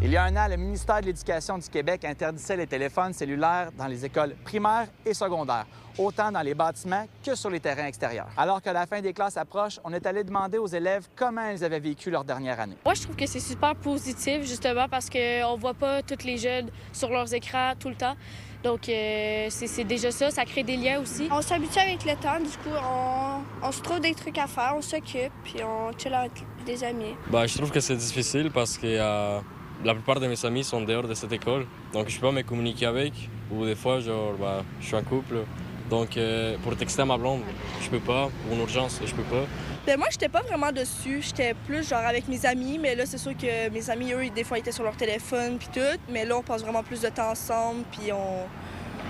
Il y a un an, le ministère de l'Éducation du Québec interdisait les téléphones cellulaires dans les écoles primaires et secondaires, autant dans les bâtiments que sur les terrains extérieurs. Alors que la fin des classes approche, on est allé demander aux élèves comment ils avaient vécu leur dernière année. Moi, je trouve que c'est super positif, justement, parce qu'on voit pas tous les jeunes sur leurs écrans tout le temps. Donc, c'est déjà ça. Ça crée des liens aussi. On s'habitue avec le temps. Du coup, on se trouve des trucs à faire, on s'occupe, puis on chill avec des amis. Je trouve que c'est difficile parce que la plupart de mes amis sont dehors de cette école. Donc, je peux pas me communiquer avec. Ou des fois, je suis en couple. Donc, pour texter à ma blonde, je peux pas. Pour une urgence, je peux pas. Ben moi, j'étais pas vraiment dessus. J'étais plus genre avec mes amis, mais là, c'est sûr que mes amis, eux, des fois, ils étaient sur leur téléphone puis tout. Mais là, on passe vraiment plus de temps ensemble, puis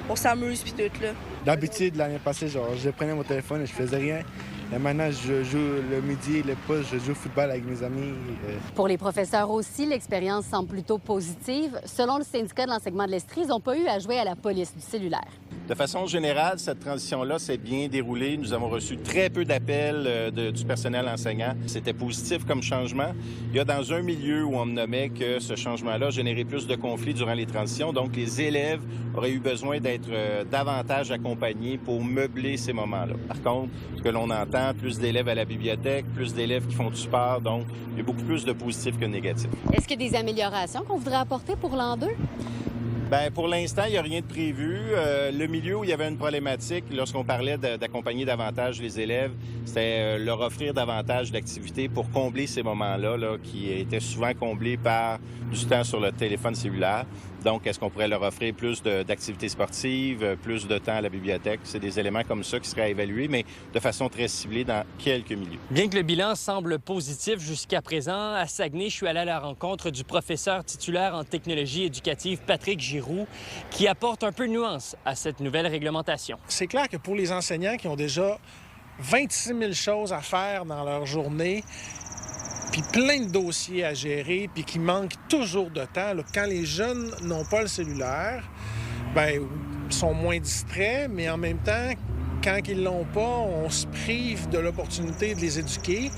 on s'amuse puis tout, là. D'habitude, l'année passée, je prenais mon téléphone et je faisais rien. Et maintenant, je joue le midi, le poste, je joue au football avec mes amis. Pour les professeurs aussi, l'expérience semble plutôt positive. Selon le syndicat de l'enseignement de l'Estrie, ils n'ont pas eu à jouer à la police du cellulaire. De façon générale, cette transition-là s'est bien déroulée. Nous avons reçu très peu d'appels du personnel enseignant. C'était positif comme changement. Il y a dans un milieu où on me nommait que ce changement-là générait plus de conflits durant les transitions. Donc, les élèves auraient eu besoin d'être davantage accompagnés pour meubler ces moments-là. Par contre, ce que l'on entend, plus d'élèves à la bibliothèque, plus d'élèves qui font du sport. Donc, il y a beaucoup plus de positifs que de négatifs. Est-ce qu'il y a des améliorations qu'on voudrait apporter pour l'an 2? Bien, pour l'instant, il n'y a rien de prévu. Le milieu où il y avait une problématique, lorsqu'on parlait d'accompagner davantage les élèves, c'était leur offrir davantage d'activités pour combler ces moments-là, qui étaient souvent comblés par du temps sur le téléphone cellulaire. Donc, est-ce qu'on pourrait leur offrir plus d'activités sportives, plus de temps à la bibliothèque? C'est des éléments comme ça qui seraient à évaluer, mais de façon très ciblée dans quelques milieux. Bien que le bilan semble positif jusqu'à présent, à Saguenay, je suis allé à la rencontre du professeur titulaire en technologie éducative, Patrick Giroux, qui apporte un peu de nuance à cette nouvelle réglementation. C'est clair que pour les enseignants qui ont déjà 26 000 choses à faire dans leur journée, puis plein de dossiers à gérer, puis qui manquent toujours de temps. Là, quand les jeunes n'ont pas le cellulaire, ils sont moins distraits, mais en même temps, quand ils l'ont pas, on se prive de l'opportunité de les éduquer,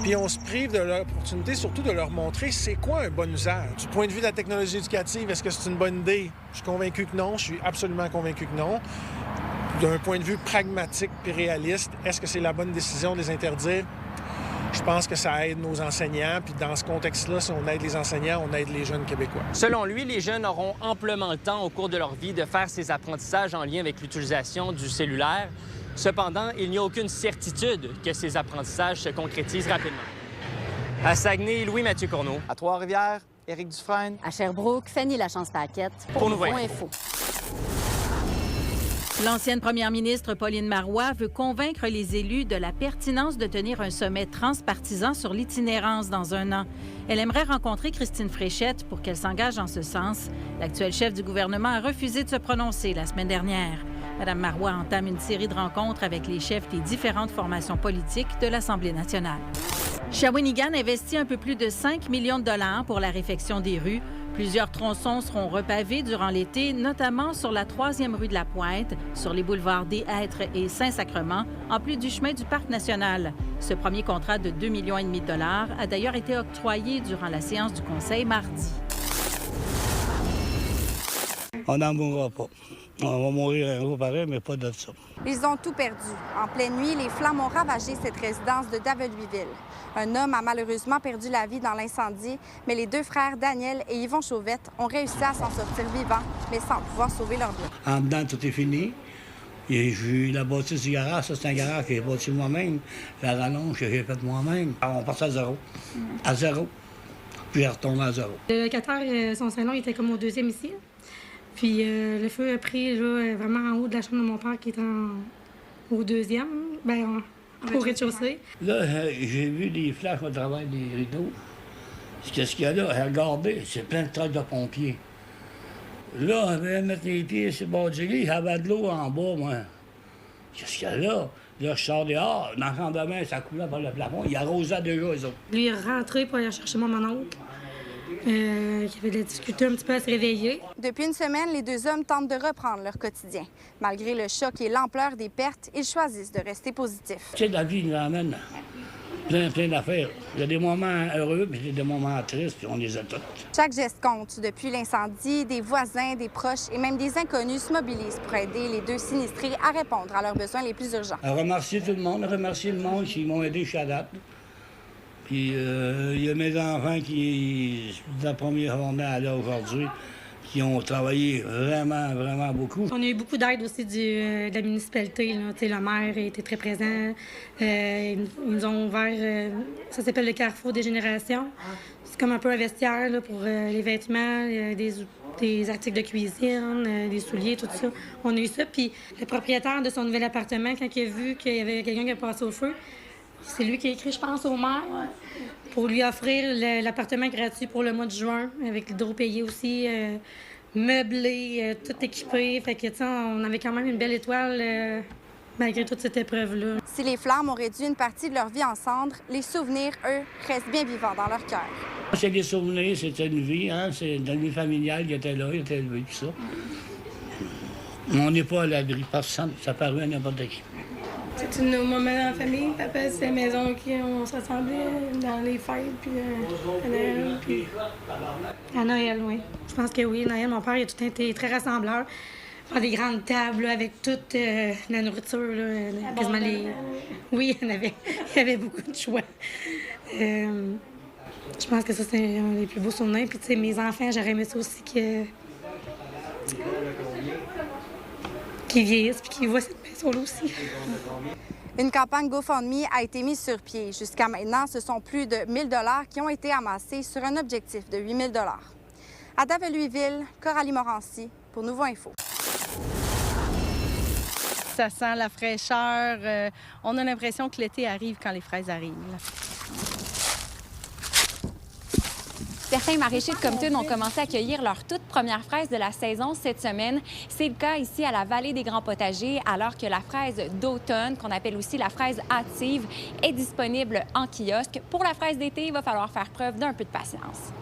puis on se prive de l'opportunité surtout de leur montrer c'est quoi un bon usage. Du point de vue de la technologie éducative, est-ce que c'est une bonne idée? Je suis convaincu que non, je suis absolument convaincu que non. D'un point de vue pragmatique puis réaliste, est-ce que c'est la bonne décision de les interdire? Je pense que ça aide nos enseignants, puis dans ce contexte-là, si on aide les enseignants, on aide les jeunes Québécois. Selon lui, les jeunes auront amplement le temps au cours de leur vie de faire ces apprentissages en lien avec l'utilisation du cellulaire. Cependant, il n'y a aucune certitude que ces apprentissages se concrétisent rapidement. À Saguenay, Louis-Mathieu Courneau. À Trois-Rivières, Éric Dufresne. À Sherbrooke, Fanny Lachance-Paquette pour Nouveau Info. L'ancienne première ministre Pauline Marois veut convaincre les élus de la pertinence de tenir un sommet transpartisan sur l'itinérance dans un an. Elle aimerait rencontrer Christine Fréchette pour qu'elle s'engage en ce sens. L'actuel chef du gouvernement a refusé de se prononcer la semaine dernière. Mme Marois entame une série de rencontres avec les chefs des différentes formations politiques de l'Assemblée nationale. Shawinigan investit un peu plus de 5 millions de dollars pour la réfection des rues. Plusieurs tronçons seront repavés durant l'été, notamment sur la 3e rue de la Pointe, sur les boulevards des Hêtres et Saint-Sacrement, en plus du chemin du Parc national. Ce premier contrat de 2,5 millions de dollars a d'ailleurs été octroyé durant la séance du Conseil mardi. On n'en mourra pas. On va mourir un jour pareil, mais pas de ça. Ils ont tout perdu. En pleine nuit, les flammes ont ravagé cette résidence de Daveluiville. Un homme a malheureusement perdu la vie dans l'incendie, mais les deux frères Daniel et Yvon Chauvette ont réussi à s'en sortir vivants, mais sans pouvoir sauver leur bien. En dedans, tout est fini. J'ai eu la bâtisse du garage. Ça, c'est un garage que j'ai bâti moi-même. La rallonge que j'ai faite moi-même. On passe à zéro. À zéro. Puis j'ai retourné à zéro. Le locataire, son salon, il était comme au 2e ici. Puis le feu a pris là, vraiment en haut de la chambre de mon père qui est au 2e, au rez-de-chaussée. Là, j'ai vu des flashs au travers des rideaux. Qu'est-ce qu'il y a là? Regardez, c'est plein de traces de pompiers. Là, on avait mettre les pieds sur le bord du lit, il y avait de l'eau en bas, moi. Qu'est-ce qu'il y a là? Là, je sors dehors, dans la chambre de bain, ça coulait par le plafond. Il arrosait déjà, eux autres. Lui, il est rentré pour aller chercher mon oncle. qui avait de la difficulté un petit peu à se réveiller. Depuis une semaine, les deux hommes tentent de reprendre leur quotidien. Malgré le choc et l'ampleur des pertes, ils choisissent de rester positifs. Tu sais, la vie nous amène Plein d'affaires. Il y a des moments heureux, puis il y a des moments tristes, puis on les a tous. Chaque geste compte. Depuis l'incendie, des voisins, des proches et même des inconnus se mobilisent pour aider les 2 sinistrés à répondre à leurs besoins les plus urgents. À remercier tout le monde, qui m'ont aidé jusqu'à date. Puis il y a mes enfants qui, la première journée à là aujourd'hui, qui ont travaillé vraiment beaucoup. On a eu beaucoup d'aide aussi de la municipalité. Là. Le maire était très présent. Ils nous ont ouvert, ça s'appelle le Carrefour des générations. C'est comme un peu un vestiaire là, pour les vêtements, des articles de cuisine, des souliers, tout ça. On a eu ça. Puis le propriétaire de son nouvel appartement, quand il a vu qu'il y avait quelqu'un qui a passé au feu, c'est lui qui a écrit, je pense, au maire pour lui offrir l'appartement gratuit pour le mois de juin, avec l'hydro-payé aussi, meublé, tout équipé. Fait que, on avait quand même une belle étoile malgré toute cette épreuve-là. Si les flammes ont réduit une partie de leur vie en cendres, les souvenirs, eux, restent bien vivants dans leur cœur. C'est des souvenirs, c'était une vie, hein? C'est une vie familiale, il était là, il était élevé, tout ça. On n'est pas à l'abri, personne, ça paraît à n'importe qui. C'est nos moments dans la famille. Papa, c'est la maison qui on se rassemblait dans les fêtes, puis à Noël. Puis... À Noël, oui. Je pense que oui. Noël, mon père, il a tout été très rassembleur. Faire des grandes tables là, avec toute la nourriture. Là, quasiment les... Oui, il y avait beaucoup de choix. Je pense que ça, c'est un des plus beaux souvenirs. Puis, tu sais, mes enfants, j'aurais aimé ça aussi qu'ils vieillissent puis qu'ils voient cette maison-là aussi. Une campagne GoFundMe a été mise sur pied. Jusqu'à maintenant, ce sont plus de 1 000 $ qui ont été amassés sur un objectif de 8 000 $. À Daveluiville, Coralie Morancy pour Nouveau Info. Ça sent la fraîcheur. On a l'impression que l'été arrive quand les fraises arrivent. Certains maraîchers de Compton ont commencé à cueillir leurs toutes premières fraises de la saison cette semaine. C'est le cas ici à la Vallée des Grands Potagers, alors que la fraise d'automne, qu'on appelle aussi la fraise hâtive, est disponible en kiosque. Pour la fraise d'été, il va falloir faire preuve d'un peu de patience.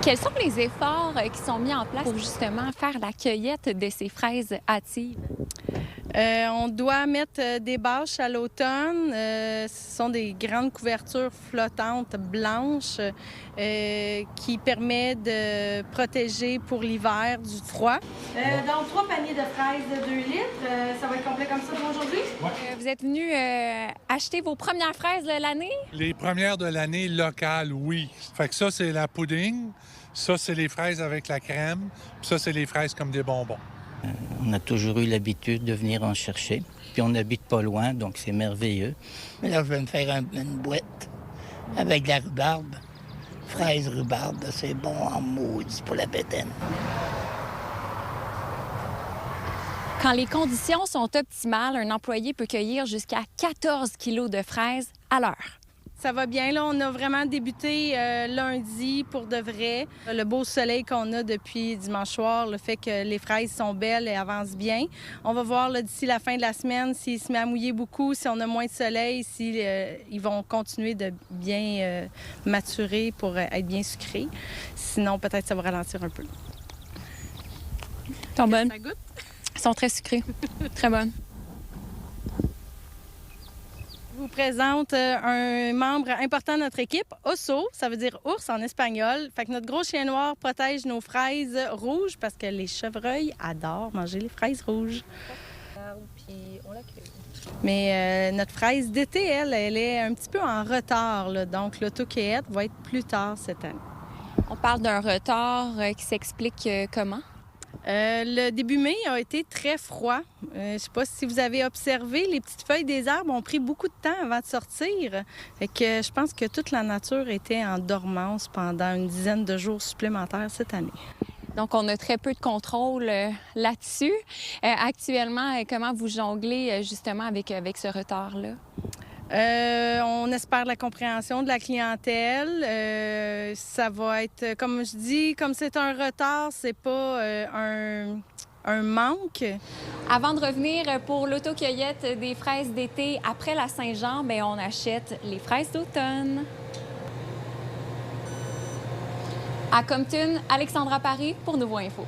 Quels sont les efforts qui sont mis en place pour justement faire la cueillette de ces fraises hâtives? On doit mettre des bâches à l'automne. Ce sont des grandes couvertures flottantes blanches qui permettent de protéger pour l'hiver du froid. Donc, 3 paniers de fraises de 2 litres. Ça va être complet comme ça pour aujourd'hui? Ouais. Vous êtes venu acheter vos premières fraises de l'année? Les premières de l'année locales, oui. Fait que ça, c'est la pudding. Ça, c'est les fraises avec la crème. Puis ça, c'est les fraises comme des bonbons. On a toujours eu l'habitude de venir en chercher. Puis on n'habite pas loin, donc c'est merveilleux. Mais là, je vais me faire une boîte avec de la rhubarbe. Fraise rhubarbe, c'est bon en maudit pour la bédaine. Quand les conditions sont optimales, un employé peut cueillir jusqu'à 14 kilos de fraises à l'heure. Ça va bien. Là, on a vraiment débuté lundi pour de vrai. Le beau soleil qu'on a depuis dimanche soir, le fait que les fraises sont belles et avancent bien. On va voir d'ici la fin de la semaine s'il se met à mouiller beaucoup, si on a moins de soleil, ils vont continuer de bien maturer pour être bien sucrés. Sinon, peut-être ça va ralentir un peu. Ils sont bonnes. Ça goûte? Ils sont très sucrés. Très bonnes. Je vous présente un membre important de notre équipe, Oso, ça veut dire ours en espagnol. Fait que notre gros chien noir protège nos fraises rouges parce que les chevreuils adorent manger les fraises rouges. Puis on la cueille. Mais notre fraise d'été, elle est un petit peu en retard, là, donc l'autocueillette va être plus tard cette année. On parle d'un retard qui s'explique comment? Le début mai a été très froid. Je ne sais pas si vous avez observé, les petites feuilles des arbres ont pris beaucoup de temps avant de sortir. Fait que je pense que toute la nature était en dormance pendant une dizaine de jours supplémentaires cette année. Donc, on a très peu de contrôle là-dessus. Actuellement, comment vous jonglez justement avec ce retard-là? On espère la compréhension de la clientèle. Ça va être, comme je dis, comme c'est un retard, c'est pas un manque. Avant de revenir pour l'autocueillette des fraises d'été après la Saint-Jean, bien, on achète les fraises d'automne. À Compton, Alexandra Paris pour Nouveau Info.